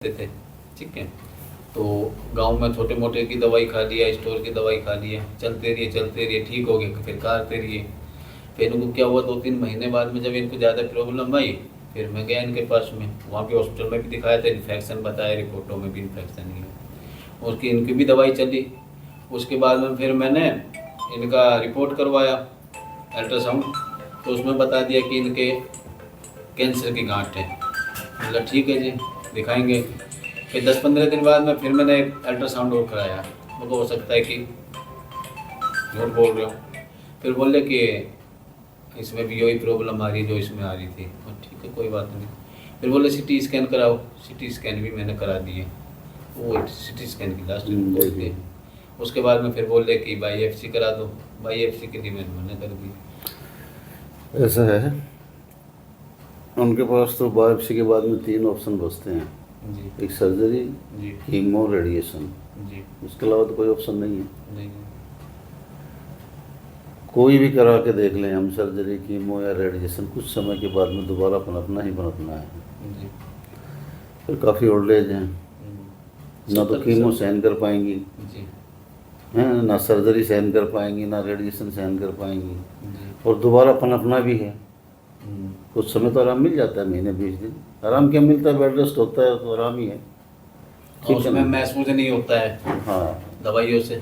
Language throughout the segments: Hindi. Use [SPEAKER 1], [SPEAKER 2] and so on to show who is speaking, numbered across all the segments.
[SPEAKER 1] थे। ठीक है, तो गांव में छोटे मोटे की दवाई खा लिया, स्टोर की दवाई खा लिया, चलते रहिए ठीक हो गए, फिर करते रहिए। फिर इनको क्या हुआ, 2-3 महीने बाद में जब इनको ज़्यादा प्रॉब्लम आई, फिर मैं गया इनके पास में, वहाँ पे हॉस्पिटल में भी दिखाया था, इन्फेक्शन बताया, रिपोर्टों में भी इन्फेक्शन ही है। उसकी इनकी भी दवाई चली। उसके बाद में फिर मैंने इनका रिपोर्ट करवाया अल्ट्रासाउंड, तो उसमें बता दिया कि इनके कैंसर की गांठ है। मतलब ठीक है जी, दिखाएंगे। फिर 10-15 दिन बाद में फिर मैंने अल्ट्रासाउंड और कराया, मुझको हो सकता है कि झूठ बोल रहे हो। फिर बोले कि इसमें भी यही प्रॉब्लम आ रही है जो इसमें आ रही थी। और ठीक है, कोई बात नहीं। फिर बोले सिटी स्कैन कराओ, सिटी स्कैन भी मैंने करा दिए, वो सिटी स्कैन की लास्ट रिपोर्ट थी। उसके बाद में फिर बोले कि बायोप्सी करा दो, बायोप्सी के लिए मैंने मना कर दी।
[SPEAKER 2] ऐसा है, उनके पास तो बायोप्सी के बाद में 3 ऑप्शन बचते हैं
[SPEAKER 1] जी,
[SPEAKER 2] एक सर्जरी,
[SPEAKER 1] जी,
[SPEAKER 2] कीमो, रेडिएशन।
[SPEAKER 1] जी,
[SPEAKER 2] इसके अलावा तो कोई ऑप्शन नहीं है।
[SPEAKER 1] नहीं,
[SPEAKER 2] कोई भी करा के देख लें हम, सर्जरी, कीमो या रेडिएशन, कुछ समय के बाद में दोबारा पनपना ही पनपना है।
[SPEAKER 1] जी,
[SPEAKER 2] फिर काफ़ी ओल्ड एज हैं, ना तो कीमो सहन कर पाएंगी,
[SPEAKER 1] जी,
[SPEAKER 2] हैं ना सर्जरी सहन कर पाएंगी, ना रेडिएशन सहन कर पाएंगी,
[SPEAKER 1] जी,
[SPEAKER 2] और दोबारा पनपना भी है। कुछ समय तो आराम मिल जाता है, महीने 20 दिन आराम क्या मिलता है, बेड रेस्ट होता है तो आराम ही है।
[SPEAKER 1] और उसमें महसूस नहीं होता है
[SPEAKER 2] हाँ,
[SPEAKER 1] दवाइयों से।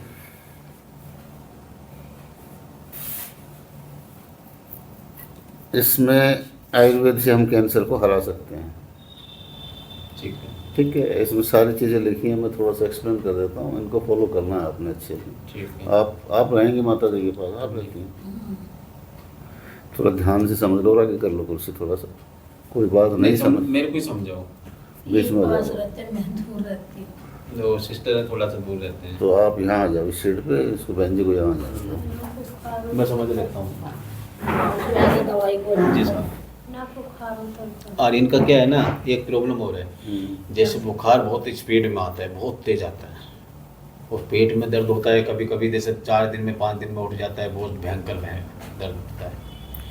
[SPEAKER 2] इसमें आयुर्वेद से हम कैंसर को हरा सकते हैं।
[SPEAKER 1] ठीक है,
[SPEAKER 2] ठीक है, इसमें सारी चीज़ें लिखी हैं, मैं थोड़ा सा एक्सप्लेन कर देता हूँ, इनको फॉलो करना है आपने अच्छे से।
[SPEAKER 1] ठीक है।
[SPEAKER 2] आप रहेंगे माता जी के पास, आप रहती हैं, थोड़ा ध्यान से समझ लो और आगे कर लो कुर्सी थोड़ा सा, कोई बात नहीं समझ,
[SPEAKER 1] मेरे को ही समझाओ।
[SPEAKER 2] बीच में आ
[SPEAKER 3] पास
[SPEAKER 2] जाओ।
[SPEAKER 3] रहते हैं, मैं दूर रहती हूँ।
[SPEAKER 1] जो सिस्टर है थोड़ा सा दूर रहते हैं।
[SPEAKER 2] तो आप यहाँ आ जाओ इस सीट पे, इसको बहन जी को यहाँ आ जाओ।
[SPEAKER 1] मैं समझ लेता हूँ
[SPEAKER 3] दवाई को
[SPEAKER 1] जी साहब।
[SPEAKER 3] ना बुखार उतरता है।
[SPEAKER 1] और इनका क्या है ना, एक प्रॉब्लम हो रहा है, जैसे बुखार बहुत स्पीड में आता है, बहुत तेज आता है, और पेट में दर्द होता है कभी कभी, जैसे 4 दिन में 5 दिन में उठ जाता है, बहुत भयंकर दर्द होता है।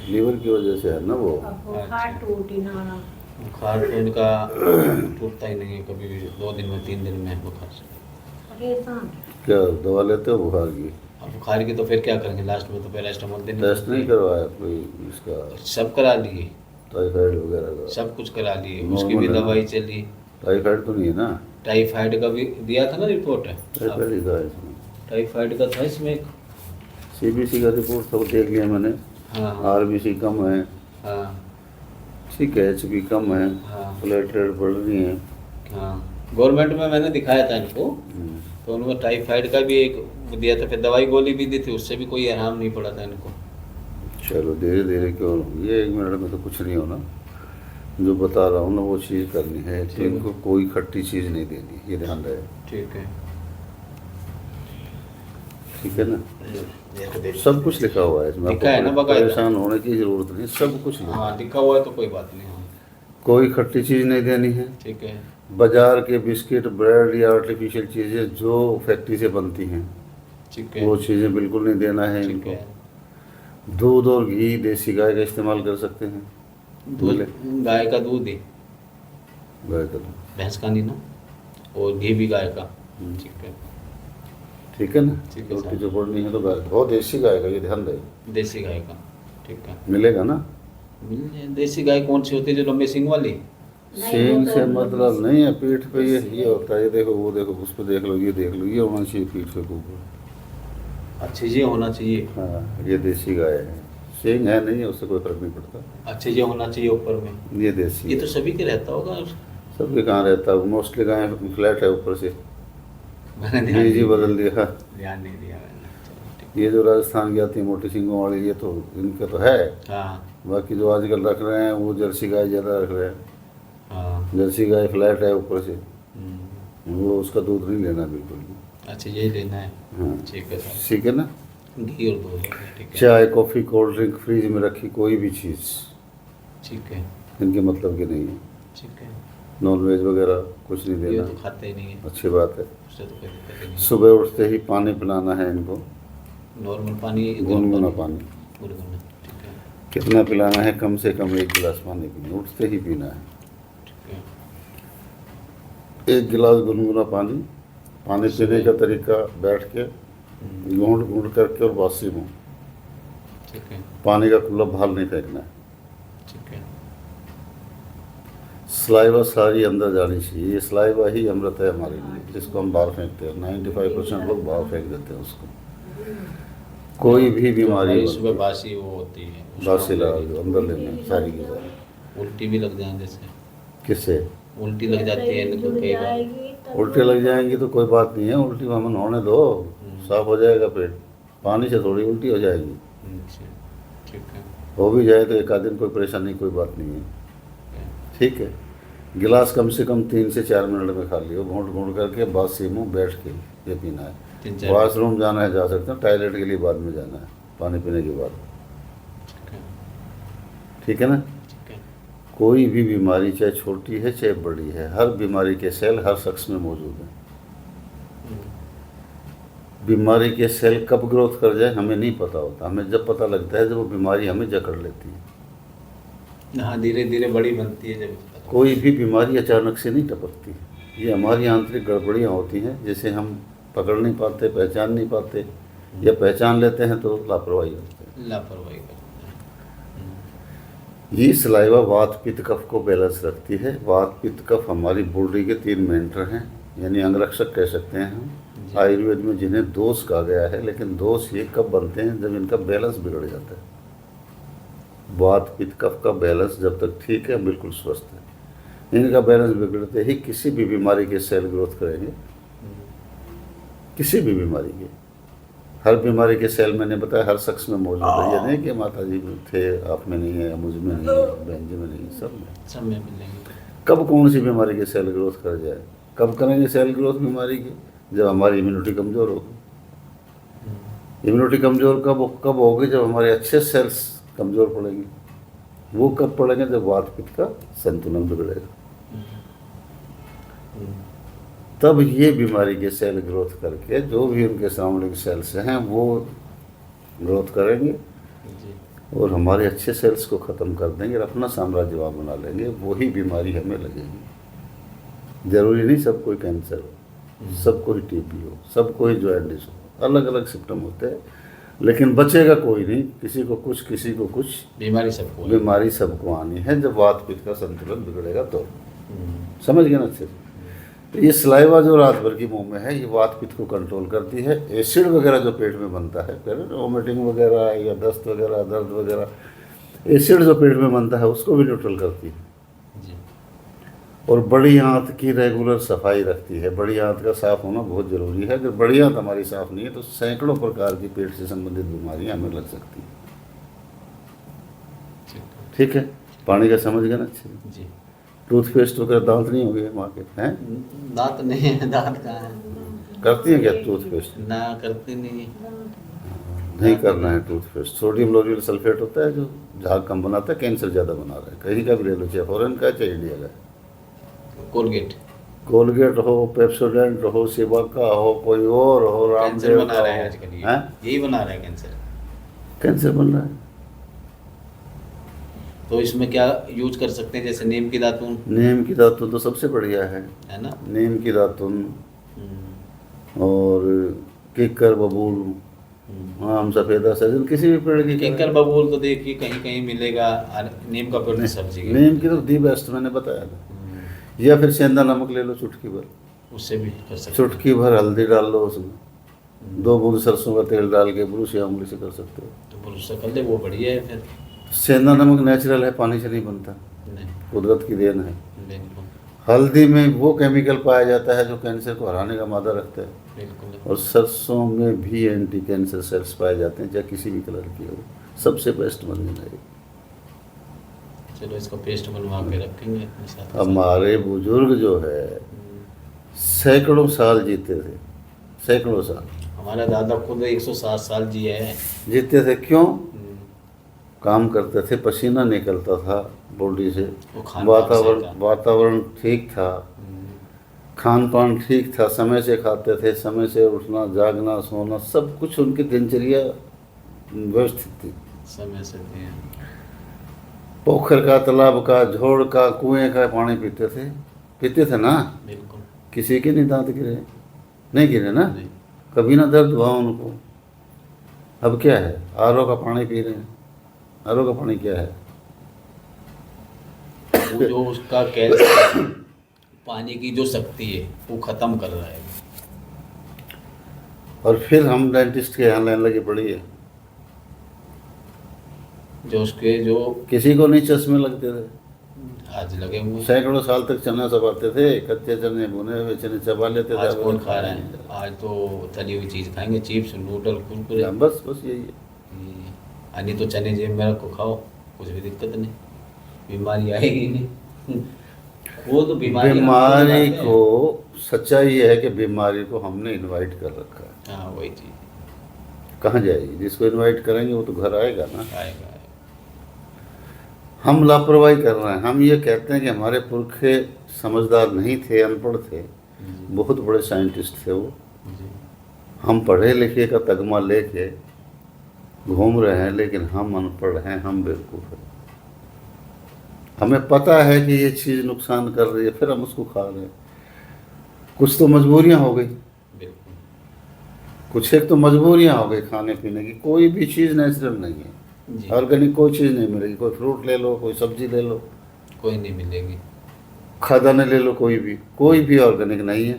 [SPEAKER 2] लीवर की वजह से है ना वो।
[SPEAKER 3] अब बुखार टूट ही ना रहा।
[SPEAKER 1] बुखार तो इनका टूटता ही नहीं है कभी भी, 2 दिन में 3 दिन में बुखार से।
[SPEAKER 3] परेशान।
[SPEAKER 2] क्या दवा लेते हो बुखार की?
[SPEAKER 1] अब बुखार की तो फिर क्या करेंगे, लास्ट में तो पैरास्टामोल देने
[SPEAKER 2] टेस्ट नहीं करवाया कोई इसका,
[SPEAKER 1] सब करा लिए,
[SPEAKER 2] टाइफाइड वगैरह का?
[SPEAKER 1] सब कुछ करा लिए,
[SPEAKER 2] नॉर्मल
[SPEAKER 1] उसकी भी
[SPEAKER 2] है ना?
[SPEAKER 1] दवाई चली।
[SPEAKER 2] टाइफाइड तो नहीं है ना?
[SPEAKER 1] टाइफाइड का भी दिया था ना रिपोर्ट है,
[SPEAKER 2] टाइफाइड ही था इसमें।
[SPEAKER 1] टाइफाइड का था इसमें एक।
[SPEAKER 2] सीबीसी का रिपोर्ट सब देख लिया मैंने।
[SPEAKER 1] हाँ, हाँ,
[SPEAKER 2] आरबीसी कम है,
[SPEAKER 1] हाँ,
[SPEAKER 2] ठीक है, एचबी कम है,
[SPEAKER 1] हाँ,
[SPEAKER 2] प्लेटलेट बढ़ रही हैं।
[SPEAKER 1] हाँ। गवर्नमेंट में मैंने दिखाया था इनको,
[SPEAKER 2] हम्म,
[SPEAKER 1] तो उनको टाइफाइड का भी एक दिया था, फिर दवाई गोली भी दी थी, उससे भी कोई आराम नहीं पड़ा था इनको।
[SPEAKER 2] चलो धीरे धीरे क्यों, ये 1 मिनट में तो कुछ नहीं होना। जो बता रहा हूँ ना वो चीज़ करनी है, तो
[SPEAKER 1] ठीक है।
[SPEAKER 2] इनको कोई खट्टी चीज़ नहीं देनी, ये ध्यान रहे।
[SPEAKER 1] ठीक है,
[SPEAKER 2] ठीक है ना?
[SPEAKER 1] देख देख
[SPEAKER 2] सब कुछ लिखा हुआ है इसमें,
[SPEAKER 1] लिखा है ना
[SPEAKER 2] आपको
[SPEAKER 1] बकायदा?
[SPEAKER 2] परेशान होने की ज़रूरत नहीं, सब कुछ लिखा है।
[SPEAKER 1] हाँ लिखा हुआ है तो कोई बात नहीं। हाँ
[SPEAKER 2] कोई खट्टी चीज़ नहीं देनी है।
[SPEAKER 1] ठीक है,
[SPEAKER 2] बाजार के बिस्किट, ब्रेड या आर्टिफिशियल चीज़ें जो फैक्ट्री से बनती हैं,
[SPEAKER 1] ठीक है,
[SPEAKER 2] वो चीज़ें बिल्कुल नहीं देना है
[SPEAKER 1] ठीक
[SPEAKER 2] इनको।
[SPEAKER 1] है।
[SPEAKER 2] दूध और घी देसी गाय का इस्तेमाल कर सकते हैं।
[SPEAKER 1] दूध, गाय का दूध ही,
[SPEAKER 2] गाय का दूध,
[SPEAKER 1] भैंस का नहीं ना, और घी भी गाय का।
[SPEAKER 2] हम्म।
[SPEAKER 1] ठीक है,
[SPEAKER 2] ठीक है ना?
[SPEAKER 1] ठीक है
[SPEAKER 2] रोटी
[SPEAKER 1] साहब।
[SPEAKER 2] जो पड़नी है तो गाय, बहुत देसी गाय का, ये ध्यान रहे।
[SPEAKER 1] देसी गाय का। ठीक है,
[SPEAKER 2] मिलेगा ना?
[SPEAKER 1] मिल जाए। देसी गाय कौन सी होती है, जो लंबे सिंग वाली?
[SPEAKER 2] सींग से मतलब नहीं है, पीठ पे ये होता है, ये देखो, वो देखो, उस पर देख लो, ये देख लो, ये होना चाहिए पीठ के ऊपर।
[SPEAKER 1] अच्छा ये होना चाहिए।
[SPEAKER 2] हाँ, ये देसी गाय है। सींग है नहीं है, उससे कोई फर्क नहीं पड़ता।
[SPEAKER 1] अच्छा ये होना चाहिए ऊपर में।
[SPEAKER 2] ये देसी
[SPEAKER 1] ये तो
[SPEAKER 2] है।
[SPEAKER 1] सभी के रहता होगा।
[SPEAKER 2] सबके कहाँ रहता है, मोस्टली गाय फ्लैट है ऊपर से,
[SPEAKER 1] मैंने ध्यान
[SPEAKER 2] जी बदल दिया।
[SPEAKER 1] ध्यान नहीं दिया मैंने। चलो ठीक।
[SPEAKER 2] ये जो राजस्थान की आती है मोटी सिंगों वाली, ये तो इनका तो है।
[SPEAKER 1] हाँ,
[SPEAKER 2] बाकी जो आजकल रख रहे हैं वो जर्सी गाय ज़्यादा रख रहे हैं।
[SPEAKER 1] हाँ।
[SPEAKER 2] जर्सी गाय फ्लैट है ऊपर से,
[SPEAKER 1] हम्म।
[SPEAKER 2] वो उसका दूध नहीं लेना बिल्कुल भी।
[SPEAKER 1] अच्छा यही लेना है।
[SPEAKER 2] हाँ,
[SPEAKER 1] ठीक है सर।
[SPEAKER 2] ठीक है ना?
[SPEAKER 1] घी और दूध। ठीक है,
[SPEAKER 2] चाय, कॉफ़ी, कोल्ड ड्रिंक, फ्रिज में रखी कोई भी चीज़
[SPEAKER 1] ठीक है,
[SPEAKER 2] इनके मतलब की नहीं है।
[SPEAKER 1] ठीक है।
[SPEAKER 2] नॉन वेज वगैरह कुछ नहीं
[SPEAKER 1] ये
[SPEAKER 2] देना,
[SPEAKER 1] तो खाते ही नहीं है,
[SPEAKER 2] अच्छी बात है।
[SPEAKER 1] उससे तो कोई दिक्कत ही नहीं।
[SPEAKER 2] सुबह उठते ही पानी पिलाना है इनको,
[SPEAKER 1] नॉर्मल पानी,
[SPEAKER 2] गुनगुना पानी।
[SPEAKER 1] गुनगुना। ठीक है,
[SPEAKER 2] कितना पिलाना है? कम से कम 1 गिलास पानी पीना, उठते ही पीना है।
[SPEAKER 1] ठीक है।
[SPEAKER 2] 1 गिलास गुनगुना पानी, पानी पीने का तरीका बैठ के घूंट घूंट करके और बासी मुँह,
[SPEAKER 1] ठीक है,
[SPEAKER 2] पानी का कुल्ला बाहर नहीं फेंकना है।
[SPEAKER 1] ठीक है,
[SPEAKER 2] सलाइवा सारी अंदर जानी चाहिए, ये सलाइवा ही अमृत है हमारे लिए, जिसको हम बाहर फेंकते हैं। 95% लोग बाहर फेंक देते हैं उसको। कोई भी बीमारी
[SPEAKER 1] हमारी
[SPEAKER 2] बनती
[SPEAKER 1] सुबह
[SPEAKER 2] है,
[SPEAKER 1] बासी वो होती है,
[SPEAKER 2] बासी लगा दो अंदर लेने सारी की सारी।
[SPEAKER 1] उल्टी भी लग जाए, जैसे
[SPEAKER 2] किससे
[SPEAKER 1] उल्टी लग जाती है इनको
[SPEAKER 3] जुड़
[SPEAKER 1] कई बार।
[SPEAKER 3] जाएगी तब
[SPEAKER 2] उल्टी लग जाएंगी तो कोई बात नहीं है, उल्टी हमन होने दो, साफ हो जाएगा पेट। पानी से थोड़ी उल्टी हो जाएगी,
[SPEAKER 1] अच्छा, ठीक है,
[SPEAKER 2] हो भी जाए तो एक आध दिन कोई परेशानी, कोई बात नहीं है। ठीक है, गिलास कम से कम 3 से 4 मिनट में खा लियो, घूंट घूंट करके बासी मुँह बैठ के ये पीना है।
[SPEAKER 1] 3-4
[SPEAKER 2] वॉशरूम जाना है जा सकते हैं, टॉयलेट के लिए बाद में जाना है, पानी पीने के बाद।
[SPEAKER 1] ठीक है,
[SPEAKER 2] ठीक है ना।
[SPEAKER 1] ठीक है,
[SPEAKER 2] कोई भी बीमारी चाहे छोटी है चाहे बड़ी है, हर बीमारी के सेल हर शख्स में मौजूद है। बीमारी के सेल कब ग्रोथ कर जाए हमें नहीं पता होता, हमें जब पता लगता है जब वो बीमारी हमें जकड़ लेती है।
[SPEAKER 1] हाँ, धीरे धीरे बड़ी बनती है जब।
[SPEAKER 2] कोई भी बीमारी अचानक से नहीं टपकती, ये हमारी आंतरिक गड़बड़ियाँ होती हैं, जिसे हम पकड़ नहीं पाते, पहचान नहीं पाते, या पहचान लेते हैं तो लापरवाही करते हैं।
[SPEAKER 1] लापरवाही करते
[SPEAKER 2] ये सलाइवा वात पित्त कफ को बैलेंस रखती है। वात पित्त कफ हमारी बॉडी के 3 मेंटर हैं, यानी अंगरक्षक कह सकते हैं हम।
[SPEAKER 1] जी।
[SPEAKER 2] आयुर्वेद में जिन्हें दोष कहा गया है, लेकिन दोष ये कब बनते हैं जब इनका बैलेंस बिगड़ जाता है। वात पित्त कफ का बैलेंस जब तक ठीक है बिल्कुल स्वस्थ है, इनका बैलेंस बिगड़ते ही किसी भी बीमारी के सेल ग्रोथ करेंगे, किसी भी बीमारी के। हर बीमारी के सेल मैंने बताया हर शख्स में मौजूद है, ये नहीं कि माता जी में थे आप में नहीं है, मुझ में नहीं है, बहन जी में नहीं है, सब में।
[SPEAKER 1] सब में मिलेंगे।
[SPEAKER 2] कब कौन सी बीमारी के सेल ग्रोथ कर जाए, कब करेंगे सेल ग्रोथ बीमारी की, जब हमारी इम्यूनिटी कमज़ोर होगी। इम्यूनिटी कमज़ोर कब होगी, जब हमारे अच्छे सेल्स कमज़ोर पड़ेंगे। वो कब पड़ेंगे, जब वात पित्त का संतुलन बिगड़ेगा, तब ये बीमारी के सेल ग्रोथ करके जो भी उनके सराउंडिंग सेल्स हैं वो ग्रोथ करेंगे
[SPEAKER 1] जी,
[SPEAKER 2] और हमारे अच्छे सेल्स को ख़त्म कर देंगे और अपना साम्राज्यवाद बना लेंगे। वही बीमारी हमें लगेगी। ज़रूरी नहीं सबको ही कैंसर हो, सबको ही टीबी हो, सबको ही जॉइंटिस हो, अलग अलग सिम्टम होते हैं, लेकिन बचेगा कोई नहीं। किसी को कुछ, किसी को कुछ,
[SPEAKER 1] बीमारी सबको है।
[SPEAKER 2] बीमारी सबको आनी है जब वात पित्त का संतुलन बिगड़ेगा तो। समझ गए ना अच्छे से। तो ये सलाइवा जो रात भर की मुंह में है, ये वात पित्त को कंट्रोल करती है। एसिड वगैरह जो पेट में बनता है, वोमिटिंग वगैरह या दस्त वगैरह, दर्द वगैरह, एसिड जो पेट में बनता है उसको भी न्यूट्रल करती है।
[SPEAKER 1] जी,
[SPEAKER 2] और बड़ी आंत की रेगुलर सफाई रखती है। बड़ी आंत का साफ होना बहुत ज़रूरी है। अगर बड़ी आंत हमारी साफ नहीं है तो सैकड़ों प्रकार की पेट से संबंधित बीमारियां हमें लग सकती हैं।
[SPEAKER 1] ठीक है,
[SPEAKER 2] ठीक है, पानी का समझ गए ना अच्छे से?
[SPEAKER 1] जी।
[SPEAKER 2] टूथपेस्ट वगैरह दांत नहीं हो गए वहाँ के हैं?
[SPEAKER 1] दांत नहीं है, दांत कहाँ है?
[SPEAKER 2] करती हैं क्या टूथपेस्ट?
[SPEAKER 1] ना, करती नहीं है।
[SPEAKER 2] नहीं करना है टूथपेस्ट। सोडियम लोरियल सल्फेट होता है जो झाग कम बनाता है, कैंसर ज़्यादा बना रहा है। कहीं का भी ले लो, चाहे फॉरेन का चाहे इंडिया का।
[SPEAKER 1] कोलगेट
[SPEAKER 2] कोलगेट हो, पेप्सोडेंट हो, शिवा का हो, कोई और हो,
[SPEAKER 1] कैंसर
[SPEAKER 2] रामदेव
[SPEAKER 1] बना
[SPEAKER 2] का
[SPEAKER 1] रहा है
[SPEAKER 2] हो,
[SPEAKER 1] आजकल ये।
[SPEAKER 2] हैं?
[SPEAKER 1] यही बना रहा है कैंसर।
[SPEAKER 2] कैंसर बन रहा है।
[SPEAKER 1] तो इसमें क्या यूज कर सकते हैं, जैसे नीम की दातून,
[SPEAKER 2] नीम की दातुन तो सबसे बढ़िया है
[SPEAKER 1] ना?
[SPEAKER 2] नीम की दातुन
[SPEAKER 1] हम्म,
[SPEAKER 2] और किक्कर बबूल, आम सफ़ेदा सजन, किसी भी पेड़ की
[SPEAKER 1] केकर बबूल तो देखिए कहीं कहीं मिलेगा। नीम का पेड़ तो सब्जी के।
[SPEAKER 2] नीम की तो दी बेस्ट मैंने बताया था। या फिर सेंधा नमक ले लो चुटकी भर,
[SPEAKER 1] उससे भी कर सकते हैं।
[SPEAKER 2] चुटकी भर हल्दी डाल लो उसमें, 2 बूंद सरसों का तेल डाल के ब्रुश या उंगली से कर सकते हो।
[SPEAKER 1] तो पुरुष से कर ले, वो बढ़िया है फिर।
[SPEAKER 2] सेंधा नमक नेचुरल है, पानी से नहीं बनता,
[SPEAKER 1] नहीं,
[SPEAKER 2] कुदरत की देन है।
[SPEAKER 1] बिल्कुल
[SPEAKER 2] हल्दी में वो केमिकल पाया जाता है जो कैंसर को हराने का मादा रखता है,
[SPEAKER 1] बिल्कुल।
[SPEAKER 2] और सरसों में भी एंटी कैंसर सेल्स पाए जाते हैं, चाहे किसी भी कलर की हो। सबसे बेस्ट मंजन है।
[SPEAKER 1] चलो इसको पेस्ट बनवा के रखेंगे अपने साथ।
[SPEAKER 2] हमारे बुजुर्ग जो है सैकड़ों साल जीते थे, सैकड़ों साल
[SPEAKER 1] हमारा दादा खुद 107 साल जिए हैं।
[SPEAKER 2] जीते थे। क्यों? काम करते थे, पसीना निकलता था बॉडी से,
[SPEAKER 1] वो खान-पान सही था।
[SPEAKER 2] वातावरण ठीक था, खान पान ठीक था, समय से खाते थे, समय से उठना, जागना, सोना, सब कुछ उनकी दिनचर्या व्यवस्थित थी।
[SPEAKER 1] समय से थे।
[SPEAKER 2] पोखर का, तालाब का, झोड़ का, कुएं का पानी पीते थे ना।
[SPEAKER 1] बिल्कुल।
[SPEAKER 2] किसी के नहीं दांत गिरे, नहीं गिरे ना,
[SPEAKER 1] नहीं।
[SPEAKER 2] कभी ना दर्द हुआ उनको। अब क्या है, आरओ का पानी पी रहे हैं। आरओ का पानी क्या है?
[SPEAKER 1] वो जो उसका कैल्शियम पानी की जो शक्ति है वो खत्म कर रहा है।
[SPEAKER 2] और फिर हम डेंटिस्ट के यहाँ लाइन लगी पड़ी है।
[SPEAKER 1] जो उसके जो
[SPEAKER 2] किसी को नहीं चश्मे लगते थे,
[SPEAKER 1] आज लगे हुए हैं।
[SPEAKER 2] सैकड़ों साल तक चना चबाते थे, कच्चे चने भुने हुए चने चबा लेते थे।
[SPEAKER 1] आज
[SPEAKER 2] अब
[SPEAKER 1] कौन खा रहा है? आज तो तली हुई चीज़ खाएंगे, चिप्स नूडल कुरकुरे।
[SPEAKER 2] बस बस यही है।
[SPEAKER 1] नहीं तो चने जेब में रखो खाओ, कुछ भी दिक्कत नहीं, बीमारी आएगी नहीं। वो तो
[SPEAKER 2] बीमारी को, सच्चाई ये है कि बीमारी को हमने इनवाइट कर रखा है।
[SPEAKER 1] हाँ वही चीज़।
[SPEAKER 2] कहाँ जाएगी? जिसको इनवाइट करेंगे वो तो घर आएगा ना।
[SPEAKER 1] आएगा।
[SPEAKER 2] हम लापरवाही कर रहे हैं। हम ये कहते हैं कि हमारे पुरखे समझदार नहीं थे, अनपढ़ थे, बहुत बड़े साइंटिस्ट थे वो।
[SPEAKER 1] जी।
[SPEAKER 2] हम पढ़े लिखे का तगमा लेके घूम रहे हैं, लेकिन हम अनपढ़ हैं, हम बेवकूफ़ हैं। हमें पता है कि ये चीज़ नुकसान कर रही है, फिर हम उसको खा रहे हैं। कुछ तो मजबूरियां हो गई,
[SPEAKER 1] बिल्कुल।
[SPEAKER 2] कुछ एक तो मजबूरियां हो गई खाने पीने की। कोई भी चीज़ नेचुरल नहीं है,
[SPEAKER 1] जी।
[SPEAKER 2] ऑर्गेनिक कोई चीज़ नहीं मिलेगी। कोई फ्रूट ले लो, कोई सब्जी ले लो,
[SPEAKER 1] कोई नहीं मिलेगी।
[SPEAKER 2] खादाने ले लो, कोई भी ऑर्गेनिक नहीं है।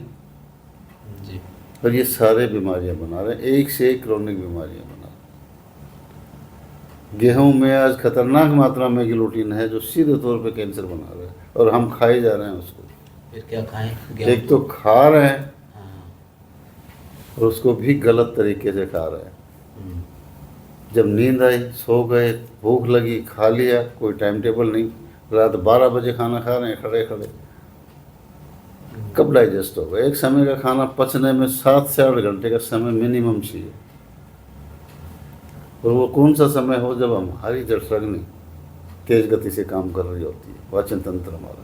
[SPEAKER 1] जी।
[SPEAKER 2] और ये सारे बीमारियां बना रहे हैं, एक से एक क्रोनिक बीमारियां बना रहे हैं। गेहूं में आज खतरनाक मात्रा में गिलोटीन है, जो सीधे तौर पे कैंसर बना रहा है, और हम खाए जा रहे हैं उसको।
[SPEAKER 1] फिर क्या खाएं?
[SPEAKER 2] एक तो खा रहे हैं
[SPEAKER 1] हाँ।
[SPEAKER 2] और उसको भी गलत तरीके से खा रहे हैं।
[SPEAKER 1] हम्म।
[SPEAKER 2] जब नींद आई, सो गए, भूख लगी, खा लिया, कोई टाइम टेबल नहीं। रात 12 बजे खाना खा रहे हैं खड़े खड़े, कब डाइजेस्ट होगा? एक समय का खाना पचने में 7 से 8 घंटे का समय मिनिमम चाहिए। और वो कौन सा समय हो जब हमारी जठराग्नि तेज गति से काम कर रही होती है, पाचन तंत्र हमारा,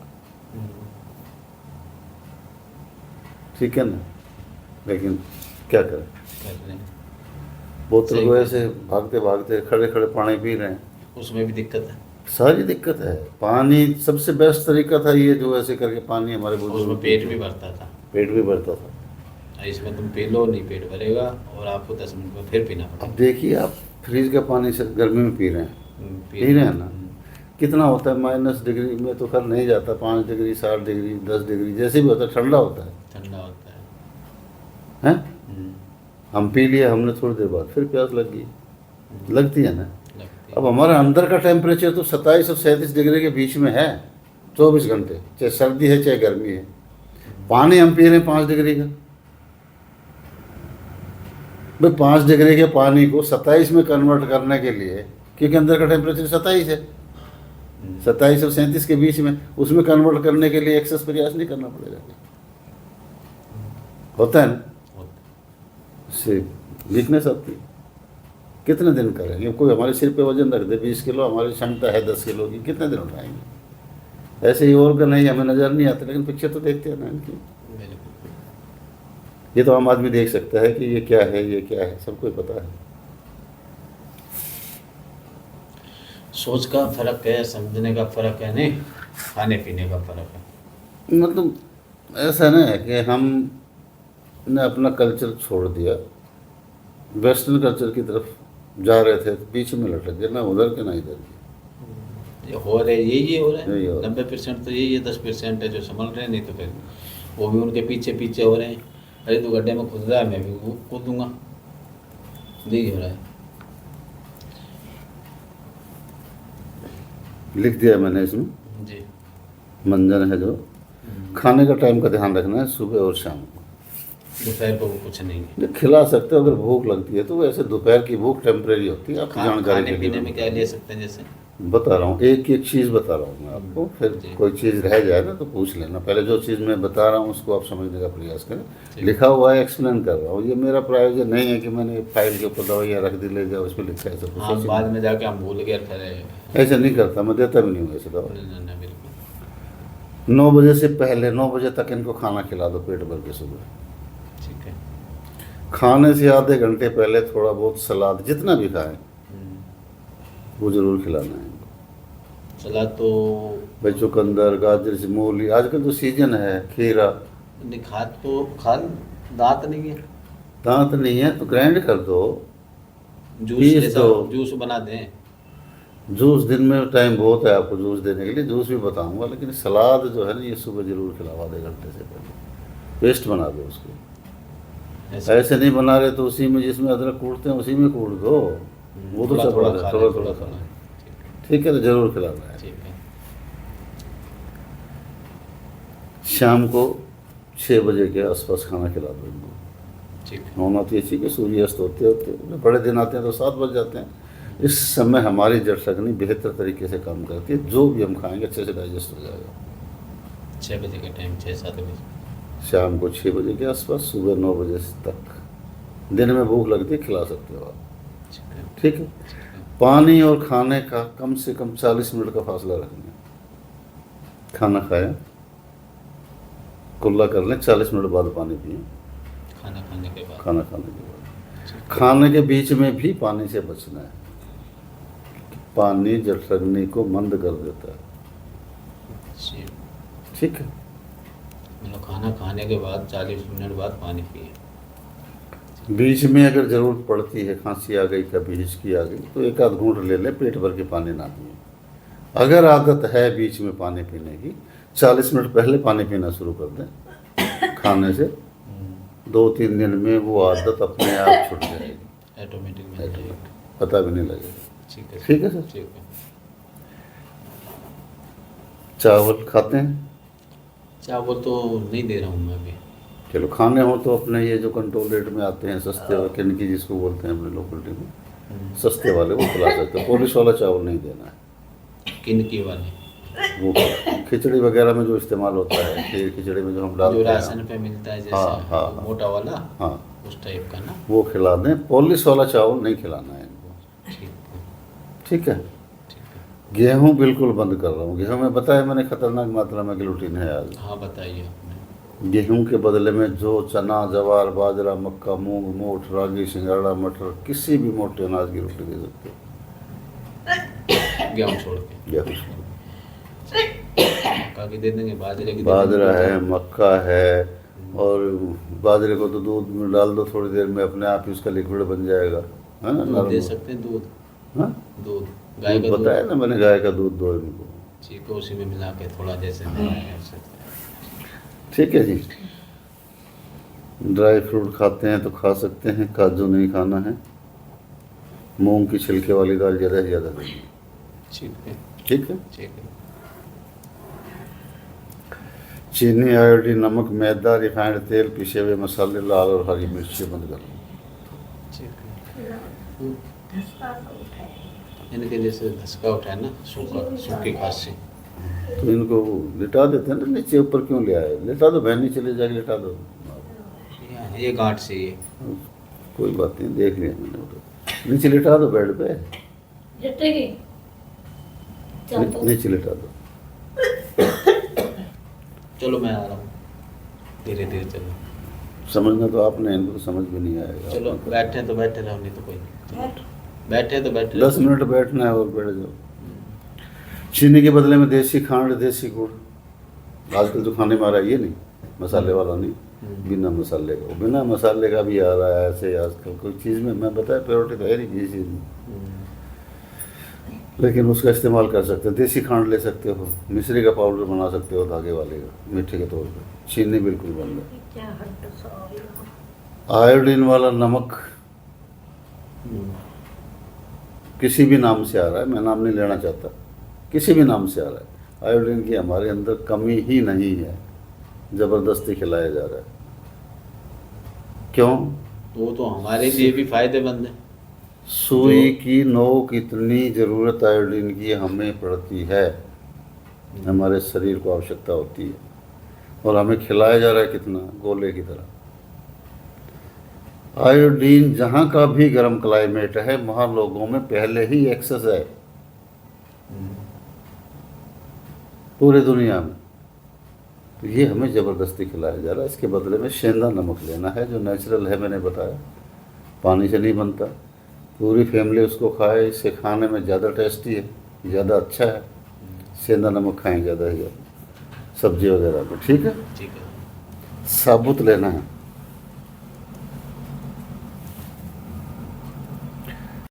[SPEAKER 2] ठीक है ना। लेकिन क्या करें,
[SPEAKER 1] कर रहे हैं।
[SPEAKER 2] बोतल
[SPEAKER 1] सही
[SPEAKER 2] को
[SPEAKER 1] है।
[SPEAKER 2] ऐसे भागते भागते खड़े खड़े पानी पी रहे हैं।
[SPEAKER 1] उसमें भी दिक्कत है।
[SPEAKER 2] सारी दिक्कत है। पानी सबसे बेस्ट तरीका था ये, जो ऐसे करके पानी हमारे
[SPEAKER 1] उसमें
[SPEAKER 2] बुजुर्ग,
[SPEAKER 1] पेट भी भरता था।
[SPEAKER 2] पेट भी भरता था।
[SPEAKER 1] इसमें तुम पी लो, नहीं पेट भरेगा और आपको 10 मिनट में फिर पीना
[SPEAKER 2] अब
[SPEAKER 1] पड़ेगा।
[SPEAKER 2] देखिए, आप फ्रिज का पानी से गर्मी में पी रहे हैं,
[SPEAKER 1] पी
[SPEAKER 2] पी रहे हैं ना, कितना होता है? -डिग्री में तो खैर नहीं जाता, 5 डिग्री, 7 डिग्री, 10 डिग्री, जैसे भी होता है, ठंडा होता
[SPEAKER 1] ठंडा होता है।
[SPEAKER 2] है? हम पी लिया, हमने थोड़ी देर बाद फिर प्यास लग गई, लगती है ना।
[SPEAKER 1] लगती
[SPEAKER 2] अब हमारा अंदर का टेम्परेचर तो 27 और 37 डिग्री के बीच में है 24 घंटे, चाहे सर्दी है चाहे गर्मी है। पानी हम पी रहे हैं 5 डिग्री का। भाई 5 डिग्री के पानी को 27 में कन्वर्ट करने के लिए, क्योंकि अंदर का टेम्परेचर 27 है, 27 और 37 के बीच में, उसमें कन्वर्ट करने के लिए एक्सेस प्रयास नहीं करना पड़ेगा। होता है ना, से वीकनेस आती है। कितने दिन करेंगे? कोई हमारे सिर पे वजन रख दे 20 किलो, हमारी क्षमता है 10 किलो की, कितने दिन उठाएंगे? ऐसे ही ऑर्गन है, हमें नज़र नहीं आते, लेकिन पिक्चर तो देखते हैं ना इनकी। ये तो आम आदमी देख सकता है कि ये क्या है, ये क्या है, सबको पता है।
[SPEAKER 1] सोच का फर्क है, समझने का फर्क है, नहीं खाने पीने का फर्क है।
[SPEAKER 2] मतलब ऐसा नहीं है कि हमने अपना कल्चर छोड़ दिया, वेस्टर्न कल्चर की तरफ जा रहे थे, बीच में लटक गए, ना उधर के ना इधर के।
[SPEAKER 1] ये हो रहे, यही हो रहा
[SPEAKER 2] यही हो
[SPEAKER 1] है।
[SPEAKER 2] रहा है।
[SPEAKER 1] 90% तो यही है, 10% है जो संभल रहे हैं, नहीं तो फिर वो भी उनके पीछे पीछे हो रहे हैं। अरे तू गड्ढे में कूद रहा है, मैं भी कूदूंगा, यही हो रहा है।
[SPEAKER 2] लिख दिया मैंने इसमें,
[SPEAKER 1] जी।
[SPEAKER 2] मंजन है जो, खाने का टाइम का ध्यान रखना है, सुबह और शाम को।
[SPEAKER 1] दोपहर को वो कुछ नहीं है।
[SPEAKER 2] नहीं, खिला सकते हो अगर भूख लगती है तो। वैसे दोपहर की भूख टेम्परेरी होती है, आपकी जानकारी
[SPEAKER 1] खाने
[SPEAKER 2] के
[SPEAKER 1] पीने
[SPEAKER 2] लिए
[SPEAKER 1] में क्या ले सकते हैं? जैसे
[SPEAKER 2] बता रहा हूँ, एक एक चीज़ बता रहा हूँ मैं आपको, फिर
[SPEAKER 1] जी।
[SPEAKER 2] कोई चीज़ रह जाए ना तो पूछ लेना। पहले जो चीज़ मैं बता रहा हूँ उसको आप समझने का प्रयास करें।
[SPEAKER 1] ठीक।
[SPEAKER 2] लिखा हुआ है, एक्सप्लेन कर रहा हूँ। ये मेरा प्रायोजन नहीं है कि मैंने फाइल के ऊपर दवाइयाँ रख दी, ले जाओ, उसमें लिखा है सब
[SPEAKER 1] हाँ,
[SPEAKER 2] कुछ।
[SPEAKER 1] बाद में जाके हम भूल गए फिर।
[SPEAKER 2] ऐसे नहीं करता, मैं देता भी नहीं हूँ ऐसे दवा।
[SPEAKER 1] नहीं, बिल्कुल
[SPEAKER 2] 9 बजे से पहले, 9 बजे तक इनको खाना खिला दो पेट भर के सुबह।
[SPEAKER 1] ठीक है।
[SPEAKER 2] खाने से आधे घंटे पहले थोड़ा बहुत सलाद, जितना भी खाएं, वो ज़रूर खिलाना है।
[SPEAKER 1] सलाद तो
[SPEAKER 2] भाई चुकंदर, गाजर, मूली, आजकल तो सीजन है, खीरा,
[SPEAKER 1] नहीं खाद तो खाद दांत नहीं है,
[SPEAKER 2] दांत नहीं है तो ग्राइंड कर दो,
[SPEAKER 1] जूस
[SPEAKER 2] पीस
[SPEAKER 1] जैसा
[SPEAKER 2] दो।
[SPEAKER 1] जूस बना दें।
[SPEAKER 2] जूस दिन में टाइम बहुत है आपको जूस देने के लिए, जूस भी बताऊंगा, लेकिन सलाद जो है ना ये सुबह जरूर खिलाओ आधे घंटे से पहले, पेस्ट बना दो उसको।
[SPEAKER 1] ऐसे
[SPEAKER 2] ऐसे नहीं बना रहे तो उसी में जिसमें अदरक कूटते हैं उसी में कूट दो, वो तो
[SPEAKER 1] थोड़ा
[SPEAKER 2] चपड़ा
[SPEAKER 1] थोड़ा
[SPEAKER 2] है,
[SPEAKER 1] खा
[SPEAKER 2] थोड़ा
[SPEAKER 1] लें,
[SPEAKER 2] थोड़ा
[SPEAKER 1] थोड़ा
[SPEAKER 2] खाना है।
[SPEAKER 1] थोड़ा।
[SPEAKER 2] ठीक है, तो जरूर खिलाना है।
[SPEAKER 1] ठीक है।
[SPEAKER 2] शाम को 6 बजे के आसपास खाना खिला दो इनको।
[SPEAKER 1] ठीक है।
[SPEAKER 2] होना तो ये चाहिए कि सूर्यास्त होते होते जब बड़े दिन आते हैं तो 7 बज जाते हैं। इस समय हमारी जठरग्नि बेहतर तरीके से काम करती है, जो भी हम खाएंगे अच्छे से डाइजेस्ट हो जाएगा।
[SPEAKER 1] 6 बजे के टाइम, 6-7 बजे।
[SPEAKER 2] शाम को 6 बजे के आसपास, सुबह 9 बजे तक। दिन में भूख लगती है, खिला सकते हो आप।
[SPEAKER 1] ठीक है।
[SPEAKER 2] ठीक है।
[SPEAKER 1] ठीक है।
[SPEAKER 2] पानी और खाने का कम से कम 40 मिनट का फासला रखना है। खाना खाया, कुल्ला कर लें, 40 मिनट बाद पानी पिए,
[SPEAKER 1] खाना खाने के बाद।
[SPEAKER 2] खाना खाने के बाद। खाने के बीच में भी पानी से बचना है, पानी जठरग्नि को मंद कर देता है।
[SPEAKER 1] जी।
[SPEAKER 2] ठीक है।
[SPEAKER 1] मतलब खाना खाने के बाद 40 मिनट बाद पानी पिए।
[SPEAKER 2] बीच में अगर ज़रूरत पड़ती है, खांसी आ गई, कभी हिचकी आ गई, तो एक आध घूंट ले लें, पेट भर के पानी ना पिए। अगर आदत है बीच में पानी पीने की, 40 मिनट पहले पानी पीना शुरू कर दें खाने से, 2-3 दिन में वो आदत अपने आप छूट जाएगी,
[SPEAKER 1] ऑटोमेटिक मिल जाएगी।
[SPEAKER 2] पता भी नहीं लगेगा।
[SPEAKER 1] ठीक है।
[SPEAKER 2] ठीक है सर।
[SPEAKER 1] ठीक है।
[SPEAKER 2] चावल खाते हैं?
[SPEAKER 1] चावल तो नहीं दे रहा हूँ मैं अभी।
[SPEAKER 2] चलो, खाने हो तो अपने ये जो कंट्रोल रेट में आते हैं सस्ते और किनकी जिसको बोलते हैं अपने लोकलिटी में, सस्ते वाले वो खिला सकते हैं। पॉलिश वाला चावल नहीं देना है।
[SPEAKER 1] किनकी वाले?
[SPEAKER 2] वो खिचड़ी वगैरह में जो इस्तेमाल होता है, खीर खिचड़ी में जो हम
[SPEAKER 1] जो
[SPEAKER 2] डालते हैं,
[SPEAKER 1] राशन पे मिलता है जैसे,
[SPEAKER 2] हाँ, हाँ, हाँ।
[SPEAKER 1] मोटा वाला,
[SPEAKER 2] हाँ,
[SPEAKER 1] उस टाइप का ना।
[SPEAKER 2] वो खिला दें। पॉलिश वाला चावल नहीं खिलाना है इनको।
[SPEAKER 1] ठीक है।
[SPEAKER 2] ठीक है।
[SPEAKER 1] ठीक है।
[SPEAKER 2] गेहूं बिल्कुल बंद कर रहा हूँ। गेहूं में बताया मैंने खतरनाक मात्रा में ग्लूटीन है आज।
[SPEAKER 1] हाँ बताइए आपने।
[SPEAKER 2] गेहूं के बदले में जो चना, जवार, बाजरा, मक्का, मूंग, मोठ, रागी, सिंगाड़ा, मटर, किसी भी मोटे अनाज की रोटी दे सकते हो।
[SPEAKER 1] गेहूँ छोड़ के।
[SPEAKER 2] गेहूं,
[SPEAKER 1] मक्का की दे देंगे, बाजरे की दे
[SPEAKER 2] बाजरा
[SPEAKER 1] देंगे।
[SPEAKER 2] है, मक्का है, और बाजरे को तो दूध में डाल दो, थोड़ी देर में अपने आप ही उसका लिक्विड बन जाएगा, है ना,
[SPEAKER 1] दूध
[SPEAKER 2] नरम
[SPEAKER 1] दे
[SPEAKER 2] हो।
[SPEAKER 1] सकते हैं, दूध।
[SPEAKER 2] हाँ?
[SPEAKER 1] दूध गाय
[SPEAKER 2] दूध
[SPEAKER 1] का
[SPEAKER 2] बताया
[SPEAKER 1] दूध।
[SPEAKER 2] ना मैंने, गाय का दूध दो इनको।
[SPEAKER 1] ठीक है, उसी में मिला के थोड़ा जैसे कर सकते हैं।
[SPEAKER 2] ठीक है जी। ड्राई फ्रूट खाते हैं तो खा सकते हैं, काजू नहीं खाना है। मूंग की छिलके वाली दाल ज़्यादा से ज़्यादा देंगे।
[SPEAKER 1] ठीक है।
[SPEAKER 2] ठीक है।
[SPEAKER 1] ठीक है।
[SPEAKER 2] चीनी, आयोडीन, नमक, मैदा, रिफाइंड तेल, पिसे हुए मसाले, लाल और हरी मिर्ची बंद कर लो।
[SPEAKER 1] ठीक है।
[SPEAKER 3] धसका तो उठाए।
[SPEAKER 1] इनके जैसे धसका उठाए ना, सूखी खांसी।
[SPEAKER 2] तो इनको लिटा देते हैं ना, नीचे ऊपर क्यों ले आए? लिटा दो, बहन नहीं चली जाएगी, लिटा दो।
[SPEAKER 1] ये गांठ से ये
[SPEAKER 2] कोई बात नहीं, देख लिया मैंने। उठो, नीचे लिटा दो बेड पे,
[SPEAKER 3] जटेगी चल तो
[SPEAKER 2] नीचे लिटा दो।
[SPEAKER 1] चलो मैं आ रहा हूँ, धीरे धीरे चलो।
[SPEAKER 2] समझना तो आपने, इनको तो समझ भी नहीं आएगा।
[SPEAKER 1] चलो बैठे तो बैठे रहो, नहीं तो कोई नहीं। बैठे तो बैठे
[SPEAKER 2] 10 मिनट बैठना है और बैठ जाओ। चीनी के बदले में देसी खांड, देसी गुड़। आजकल जो खाने में आ रहा है ये नहीं, मसाले वाला नहीं, बिना मसाले का। बिना मसाले का भी आ रहा है ऐसे आजकल। कोई चीज़ में मैं बताया प्योरिटी तो है नहीं किसी चीज़ में, लेकिन उसका इस्तेमाल कर सकते हो। देसी खांड ले सकते हो, मिश्री का पाउडर बना सकते हो धागे वाले का, मीठे के तौर पे। चीनी बिल्कुल बंद है।
[SPEAKER 3] क्या हट सॉरी
[SPEAKER 2] आयोडीन वाला नमक किसी भी नाम से आ रहा है, मैं नाम नहीं लेना चाहता, किसी भी नाम से आ रहा है, आयोडीन की हमारे अंदर कमी ही नहीं है, ज़बरदस्ती खिलाया जा रहा है। क्यों?
[SPEAKER 1] वो तो हमारे लिए भी फायदेमंद है।
[SPEAKER 2] सुई की नोक इतनी ज़रूरत आयोडीन की हमें पड़ती है, हमारे शरीर को आवश्यकता होती है, और हमें खिलाया जा रहा है कितना, गोले की तरह। आयोडीन जहाँ का भी गर्म क्लाइमेट है, वहाँ लोगों में पहले ही एक्सेस है, पूरी दुनिया में। तो ये हमें ज़बरदस्ती खिलाया जा रहा है। इसके बदले में सेंधा नमक लेना है, जो नेचुरल है, मैंने बताया, पानी से नहीं बनता। पूरी फैमिली उसको खाए, इससे खाने में ज़्यादा टेस्टी है, ज़्यादा अच्छा है। सेंधा नमक खाएं ज़्यादा से ज़्यादा सब्जी वगैरह में। ठीक है।
[SPEAKER 1] ठीक है।
[SPEAKER 2] साबुत लेना है।